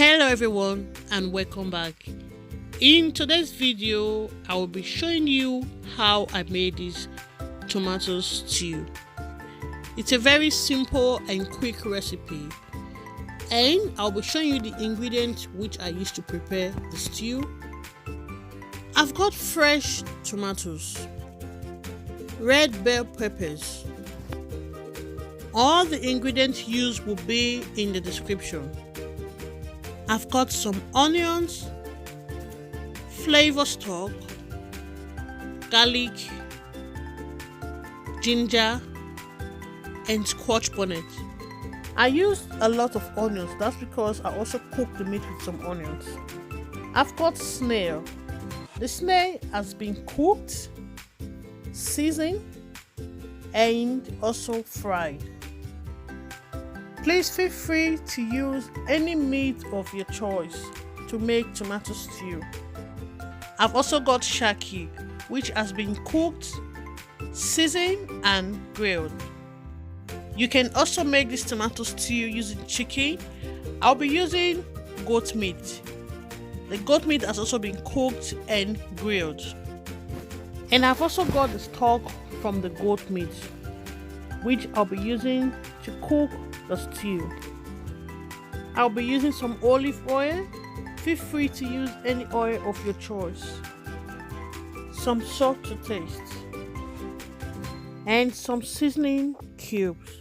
Hello everyone and welcome back. In today's video I will be showing you how I made this tomato stew. It's a very simple and quick recipe, and I'll be showing you the ingredients which I used to prepare the stew. I've got fresh tomatoes, red bell peppers. All the ingredients used will be in the description. I've got some onions, Flavour Stock, garlic, ginger, and Scotch Bonnet. I used a lot of onions, that's because I also cooked the meat with some onions. I've got snail. The snail has been cooked, seasoned, and also fried. Please feel free to use any meat of your choice to make tomato stew. I've also got shaki, which has been cooked, seasoned, and grilled. You can also make this tomato stew using chicken. I'll be using goat meat. The goat meat has also been cooked and grilled. And I've also got the stock from the goat meat, which I'll be using to cook the stew. I'll be using some olive oil. Feel free to use any oil of your choice. Some salt to taste. And some seasoning cubes.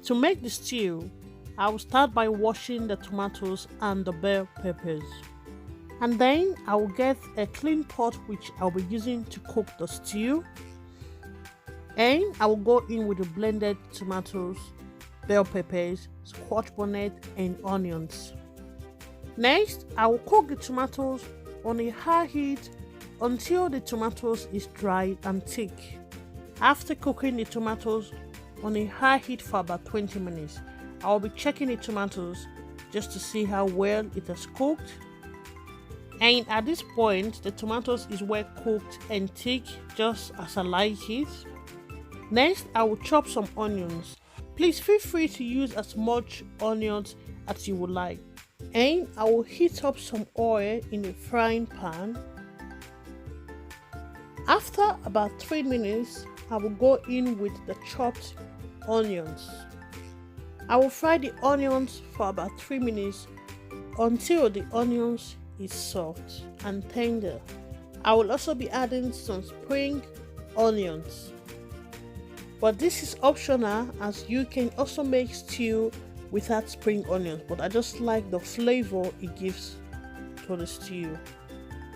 To make the stew, I will start by washing the tomatoes and the bell peppers. And then I will get a clean pot which I'll be using to cook the stew. And I will go in with the blended tomatoes, bell peppers, Scotch bonnet, and onions. Next, I will cook the tomatoes on a high heat until the tomatoes is dry and thick. After cooking the tomatoes on a high heat for about 20 minutes, I will be checking the tomatoes just to see how well it has cooked. And at this point, the tomatoes is well cooked and thick, just as I like it. Next, I will chop some onions. Please feel free to use as much onions as you would like. And I will heat up some oil in a frying pan. After about 3 minutes, I will go in with the chopped onions. I will fry the onions for about 3 minutes until the onions is soft and tender. I will also be adding some spring onions. But this is optional, as you can also make stew without spring onions, but I just like the flavor it gives to the stew.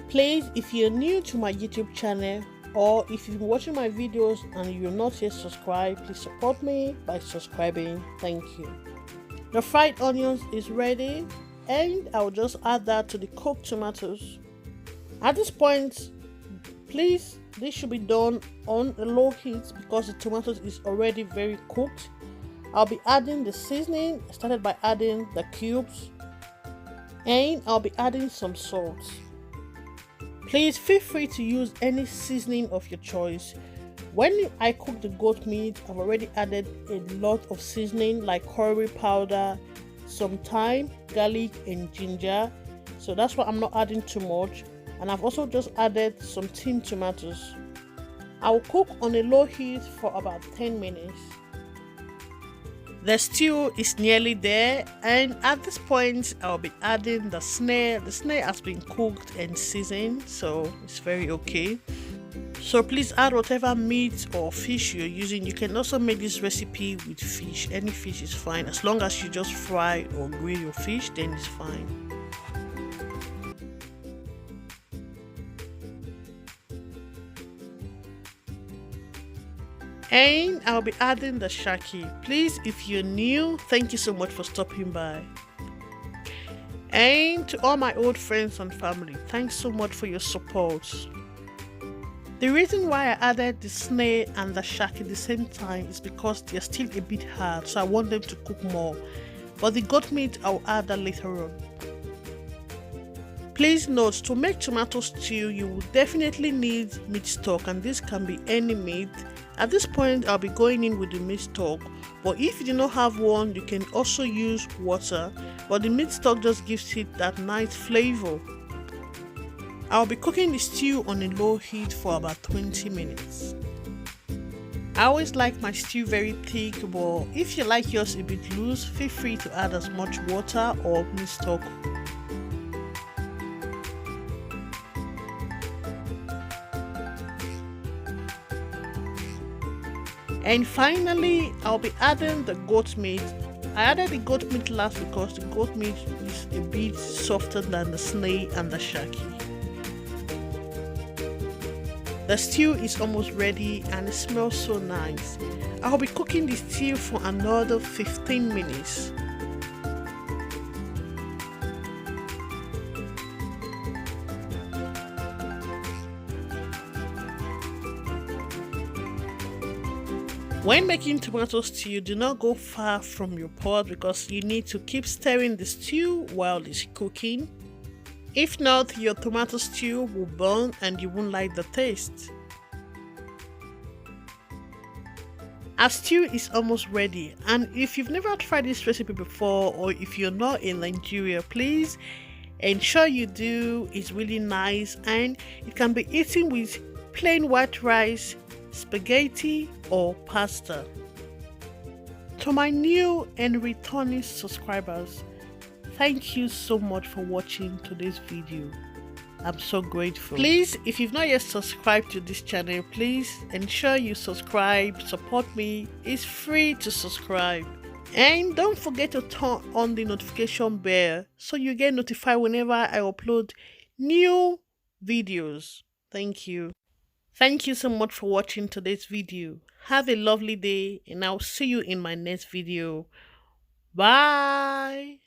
Please, if you're new to my YouTube channel, or if you've been watching my videos and you're not yet subscribed, please support me by subscribing. Thank you. The fried onions is ready, and I will just add that to the cooked tomatoes. At this point, please, this should be done on a low heat because the tomatoes is already very cooked. I'll be adding the seasoning. I started by adding the cubes, and I'll be adding some salt. Please feel free to use any seasoning of your choice. When I cook the goat meat, I've already added a lot of seasoning like curry powder, some thyme, garlic, and ginger. So that's why I'm not adding too much. And I've also just added some tinned tomatoes. I will cook on a low heat for about 10 minutes. The stew is nearly there, and at this point I'll be adding the snail. The snail has been cooked and seasoned, so it's very okay. So please add whatever meat or fish you're using. You can also make this recipe with fish. Any fish is fine, as long as you just fry or grill your fish, then it's fine. And I'll be adding the shaki. Please, if you're new, thank you so much for stopping by. And to all my old friends and family, thanks so much for your support. The reason why I added the snail and the shaki at the same time is because they're still a bit hard, so I want them to cook more. But the goat meat, I'll add that later on. Please note, to make tomato stew, you will definitely need meat stock, and this can be any meat. At this point, I'll be going in with the meat stock, But if you do not have one, you can also use water, but the meat stock just gives it that nice flavor. I'll be cooking the stew on a low heat for about 20 minutes. I always like my stew very thick, but if you like yours a bit loose, feel free to add as much water or meat stock. And finally, I'll be adding the goat meat. I added the goat meat last because the goat meat is a bit softer than the snail and the shaki. The stew is almost ready and it smells so nice. I'll be cooking the stew for another 15 minutes. When making tomato stew, do not go far from your pot because you need to keep stirring the stew while it's cooking. If not, your tomato stew will burn and you won't like the taste. Our stew is almost ready, and if you've never tried this recipe before, or if you're not in Nigeria, please ensure you do. It's really nice and it can be eaten with plain white rice, spaghetti or pasta. To my new and returning subscribers, thank you so much for watching today's video. I'm so grateful. Please, if you've not yet subscribed to this channel, please ensure you subscribe, support me. It's free to subscribe. And don't forget to turn on the notification bell so you get notified whenever I upload new videos. Thank you. Thank you so much for watching today's video. Have a lovely day and I'll see you in my next video. Bye.